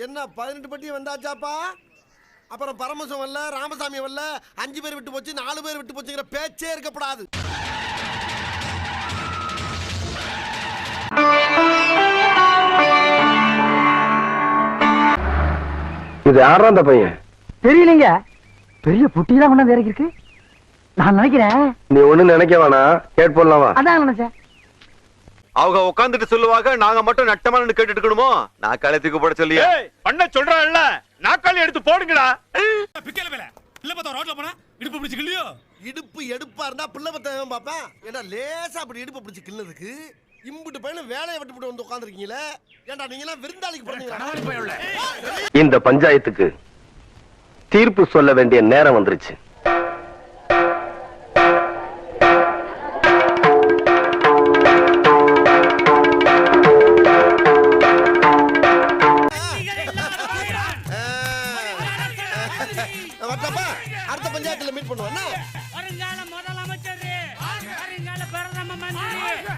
என்ன 18 பட்டி வந்தாச்சாப்பா? அப்புறம் பரமசம் வரல, ராமசாமி வரல, 5 பேர் விட்டு போச்சு, 4 பேர் விட்டு போச்சுங்கிற பேச்சே இருக்கப்படாது. இது யாரா அந்த பையன்? தெரியலங்க. பெரிய புட்டி தான் கொண்டாந்து இறக்கிருக்கு. நான் நினைக்கிறேன். நீ ஒண்ணு நினைக்க வேணாம், கேட் போடலாமா? அதான் நினைச்சேன். அவங்க உட்காந்துட்டு சொல்லுவாங்க, நாங்க மட்டும் நட்டமான கேட்டுட்டு இருக்கணுமோ? நான் காலத்துக்கு போட சொல்லியா பண்ண சொல்றான்ல, நாக்காளி எடுத்து போடுங்கடா. பிக்கல மேல இல்ல பார்த்தா ரோட்ல போனா இடுப்பு பிடிச்சு கிள்ளியோ. இடுப்பு எடுப்பா இருந்தா பிள்ளை பத்தவன் பாப்பேன். ஏன்னா லேசா அப்படி இடுப்பு பிடிச்சு கிள்ளதுக்கு இம்புட்டு பையனும் வேலையை விட்டு வந்து உட்காந்துருக்கீங்களே. ஏன்டா நீங்க எல்லாம் விருந்தாளிக்கு போறீங்களா? இந்த பஞ்சாயத்துக்கு தீர்ப்பு சொல்ல வேண்டிய நேரம் வந்துருச்சு. அடுத்த பஞ்சாயத்துல மீட் பண்ணுவோம். வருங்கால முதலமைச்சர், வருங்கால பிரதம மந்திரி